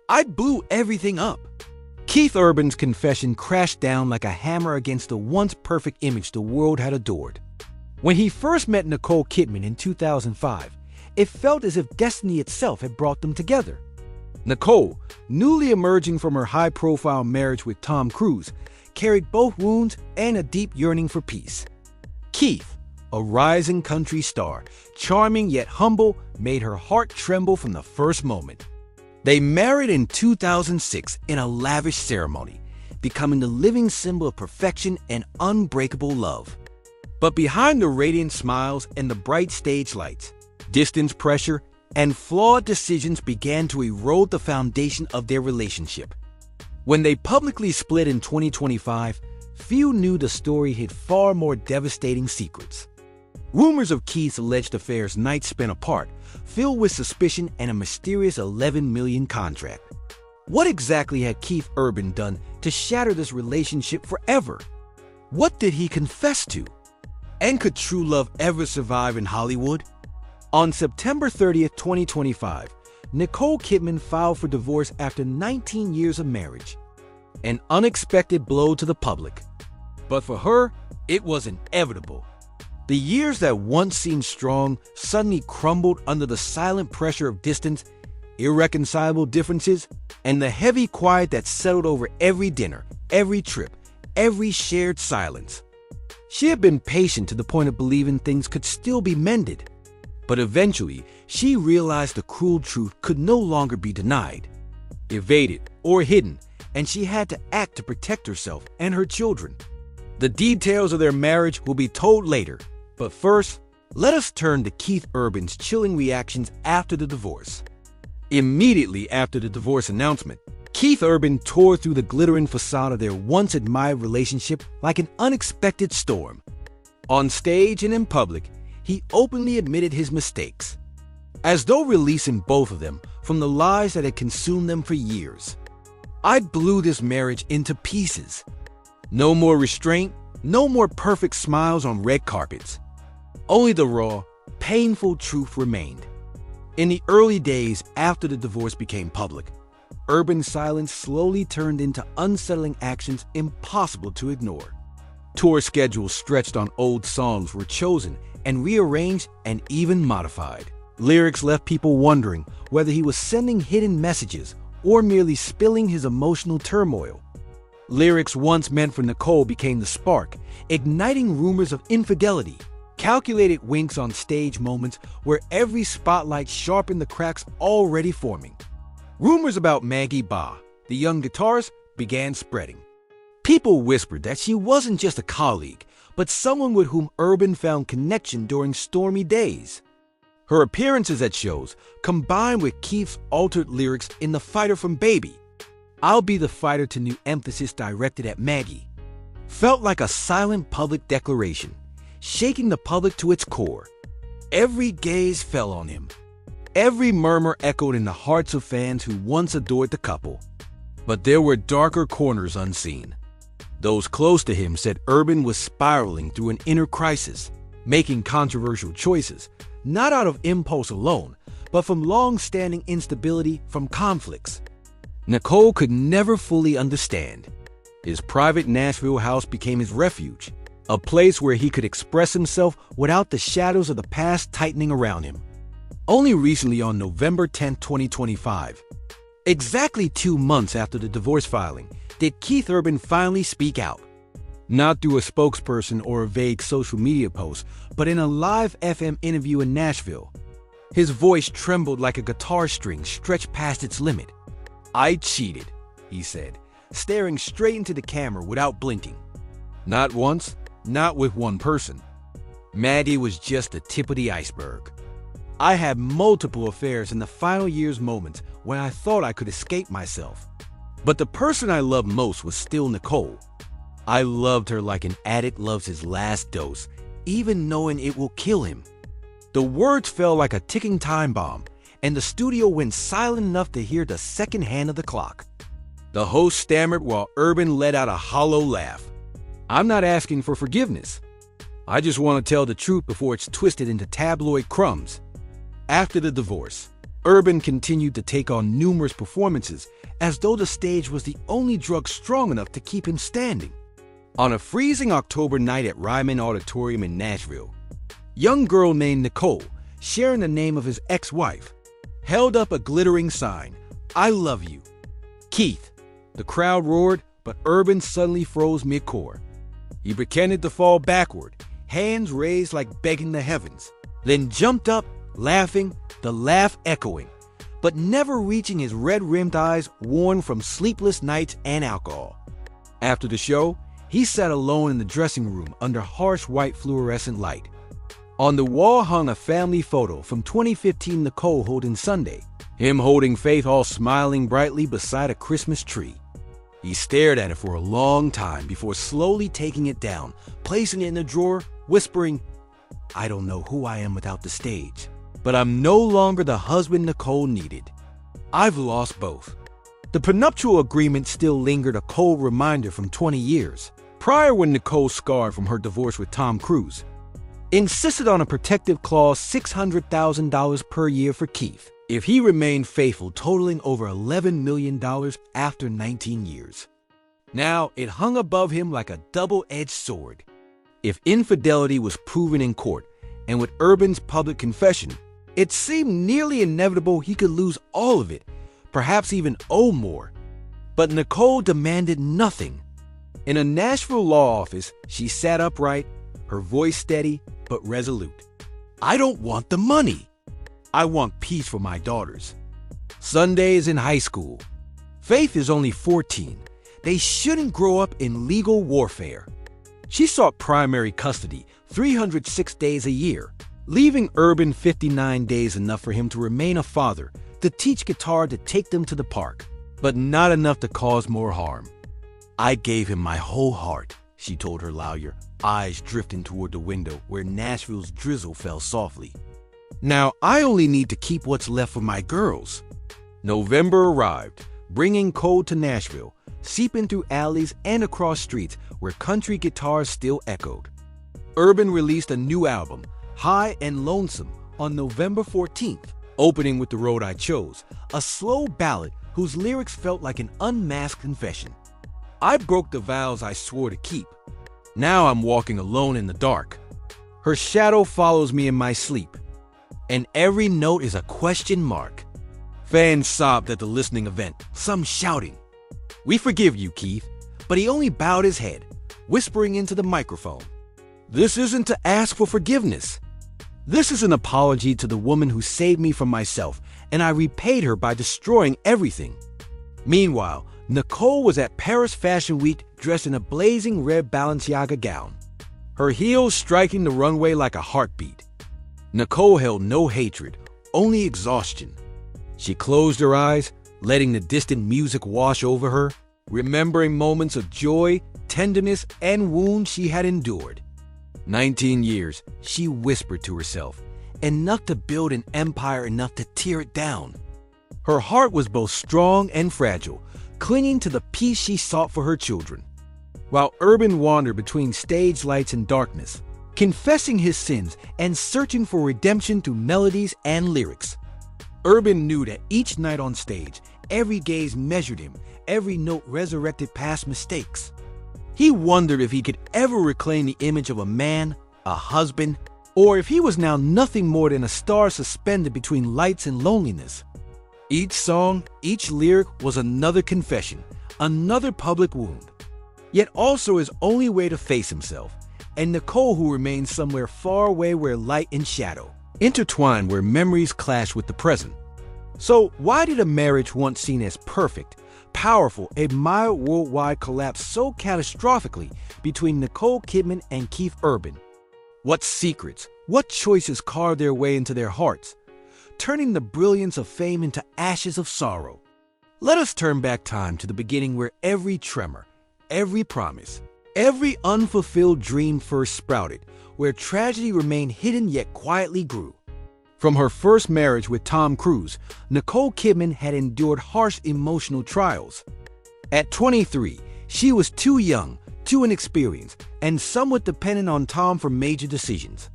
I blew everything up. Keith Urban's confession crashed down like a hammer against the once perfect image the world had adored. When he first met Nicole Kidman in 2005, it felt as if destiny itself had brought them together. Nicole, newly emerging from her high-profile marriage with Tom Cruise, carried both wounds and a deep yearning for peace. Keith, a rising country star, charming yet humble, made her heart tremble from the first moment. They married in 2006 in a lavish ceremony, becoming the living symbol of perfection and unbreakable love. But behind the radiant smiles and the bright stage lights, distance pressure and flawed decisions began to erode the foundation of their relationship. When they publicly split in 2025, few knew the story hid far more devastating secrets. Rumors of Keith's alleged affairs nights spent apart, filled with suspicion and a mysterious $11 million contract. What exactly had Keith Urban done to shatter this relationship forever? What did he confess to? And could true love ever survive in Hollywood? On September 30th, 2025, Nicole Kidman filed for divorce after 19 years of marriage. An unexpected blow to the public. But for her, it was inevitable. The years that once seemed strong suddenly crumbled under the silent pressure of distance, irreconcilable differences, and the heavy quiet that settled over every dinner, every trip, every shared silence. She had been patient to the point of believing things could still be mended. But eventually, she realized the cruel truth could no longer be denied, evaded, or hidden, and she had to act to protect herself and her children. The details of their marriage will be told later, but first, let us turn to Keith Urban's chilling reactions after the divorce. Immediately after the divorce announcement, Keith Urban tore through the glittering facade of their once-admired relationship like an unexpected storm. On stage and in public, he openly admitted his mistakes, as though releasing both of them from the lies that had consumed them for years. I blew this marriage into pieces. No more restraint, no more perfect smiles on red carpets. Only the raw, painful truth remained. In the early days after the divorce became public, Urban's silence slowly turned into unsettling actions impossible to ignore. Tour schedules stretched on old songs were chosen and rearranged and even modified. Lyrics left people wondering whether he was sending hidden messages or merely spilling his emotional turmoil. Lyrics once meant for Nicole became the spark, igniting rumors of infidelity. Calculated winks on stage moments where every spotlight sharpened the cracks already forming. Rumors about Maggie Ba, the young guitarist, began spreading. People whispered that she wasn't just a colleague, but someone with whom Urban found connection during stormy days. Her appearances at shows, combined with Keith's altered lyrics in The Fighter from Baby, I'll Be the Fighter to new emphasis directed at Maggie, felt like a silent public declaration, shaking the public to its core. Every gaze fell on him. Every murmur echoed in the hearts of fans who once adored the couple. But there were darker corners unseen. Those close to him said Urban was spiraling through an inner crisis, making controversial choices, not out of impulse alone, but from long-standing instability from conflicts. Nicole could never fully understand. His private Nashville house became his refuge, a place where he could express himself without the shadows of the past tightening around him. Only recently on November 10, 2025, exactly 2 months after the divorce filing, did Keith Urban finally speak out. Not through a spokesperson or a vague social media post, but in a live FM interview in Nashville. His voice trembled like a guitar string stretched past its limit. "I cheated," he said, staring straight into the camera without blinking. Not once, not with one person. Maggie was just the tip of the iceberg. I had multiple affairs in the final years moments when I thought I could escape myself. But the person I loved most was still Nicole. I loved her like an addict loves his last dose, even knowing it will kill him. The words fell like a ticking time bomb, and the studio went silent enough to hear the second hand of the clock. The host stammered while Urban let out a hollow laugh. "I'm not asking for forgiveness. I just want to tell the truth before it's twisted into tabloid crumbs." After the divorce, Urban continued to take on numerous performances as though the stage was the only drug strong enough to keep him standing. On a freezing October night at Ryman Auditorium in Nashville, a young girl named Nicole, sharing the name of his ex-wife, held up a glittering sign, "I love you, Keith." The crowd roared, but Urban suddenly froze mid-core. He pretended to fall backward, hands raised like begging the heavens, then jumped up, laughing, the laugh echoing, but never reaching his red-rimmed eyes worn from sleepless nights and alcohol. After the show, he sat alone in the dressing room under harsh white fluorescent light. On the wall hung a family photo from 2015 Nicole holding Sunday, him holding Faith all smiling brightly beside a Christmas tree. He stared at it for a long time before slowly taking it down, placing it in a drawer, whispering, "I don't know who I am without the stage, but I'm no longer the husband Nicole needed. I've lost both." The prenuptial agreement still lingered, a cold reminder from 20 years prior, when Nicole, scarred from her divorce with Tom Cruise, insisted on a protective clause $600,000 per year for Keith if he remained faithful, totaling over $11 million after 19 years. Now it hung above him like a double-edged sword. If infidelity was proven in court, and with Urban's public confession, it seemed nearly inevitable he could lose all of it, perhaps even owe more. But Nicole demanded nothing. In a Nashville law office, she sat upright, her voice steady but resolute. "I don't want the money. I want peace for my daughters. Sunday is in high school. Faith is only 14. They shouldn't grow up in legal warfare." She sought primary custody 306 days a year, leaving Urban 59 days, enough for him to remain a father, to teach guitar, to take them to the park, but not enough to cause more harm. "I gave him my whole heart," she told her lawyer, eyes drifting toward the window where Nashville's drizzle fell softly. "Now I only need to keep what's left for my girls." November arrived, bringing cold to Nashville, seeping through alleys and across streets where country guitars still echoed. Urban released a new album, High and Lonesome, on November 14th, opening with The Road I Chose, a slow ballad whose lyrics felt like an unmasked confession. "I broke the vows I swore to keep. Now I'm walking alone in the dark. Her shadow follows me in my sleep, and every note is a question mark." Fans sobbed at the listening event, some shouting, "We forgive you, Keith," but he only bowed his head, whispering into the microphone, "This isn't to ask for forgiveness. This is an apology to the woman who saved me from myself, and I repaid her by destroying everything." Meanwhile, Nicole was at Paris Fashion Week dressed in a blazing red Balenciaga gown, her heels striking the runway like a heartbeat. Nicole held no hatred, only exhaustion. She closed her eyes, letting the distant music wash over her, remembering moments of joy, tenderness, and wounds she had endured. 19 years, she whispered to herself, enough to build an empire, enough to tear it down. Her heart was both strong and fragile, clinging to the peace she sought for her children. While Urban wandered between stage lights and darkness, confessing his sins and searching for redemption through melodies and lyrics, Urban knew that each night on stage, every gaze measured him, every note resurrected past mistakes. He wondered if he could ever reclaim the image of a man, a husband, or if he was now nothing more than a star suspended between lights and loneliness. Each song, each lyric was another confession, another public wound, yet also his only way to face himself, and Nicole, who remained somewhere far away where light and shadow intertwined, where memories clash with the present. So why did a marriage once seen as perfect, powerful, admired worldwide collapse so catastrophically between Nicole Kidman and Keith Urban? What secrets, what choices carved their way into their hearts, turning the brilliance of fame into ashes of sorrow? Let us turn back time to the beginning, where every tremor, every promise, every unfulfilled dream first sprouted, where tragedy remained hidden yet quietly grew. From her first marriage with Tom Cruise, Nicole Kidman had endured harsh emotional trials. At 23, she was too young, too inexperienced, and somewhat dependent on Tom for major decisions.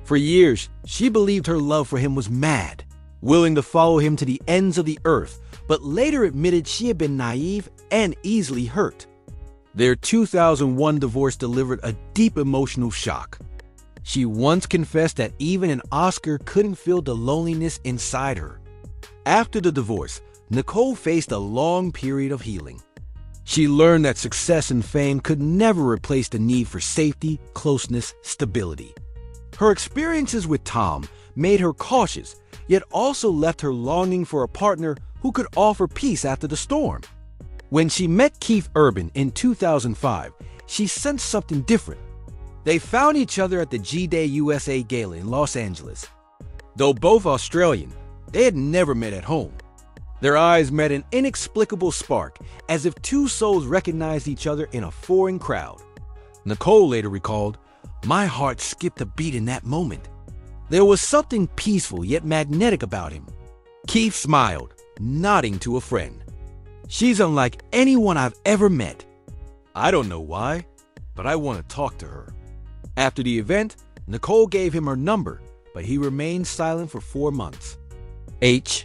For years, she believed her love for him was mad, willing to follow him to the ends of the earth, but later admitted she had been naive and easily hurt. Their 2001 divorce delivered a deep emotional shock. She once confessed that even an Oscar couldn't feel the loneliness inside her. After the divorce, Nicole faced a long period of healing. She learned that success and fame could never replace the need for safety, closeness, stability. Her experiences with Tom made her cautious, yet also left her longing for a partner who could offer peace after the storm. When she met Keith Urban in 2005, she sensed something different. They found each other at the G-Day USA Gala in Los Angeles. Though both Australian, they had never met at home. Their eyes met an inexplicable spark, as if two souls recognized each other in a foreign crowd. Nicole later recalled, "My heart skipped a beat in that moment. There was something peaceful yet magnetic about him." Keith smiled, nodding to a friend. "She's unlike anyone I've ever met. I don't know why, but I want to talk to her." After the event, Nicole gave him her number, but he remained silent for 4 months. H.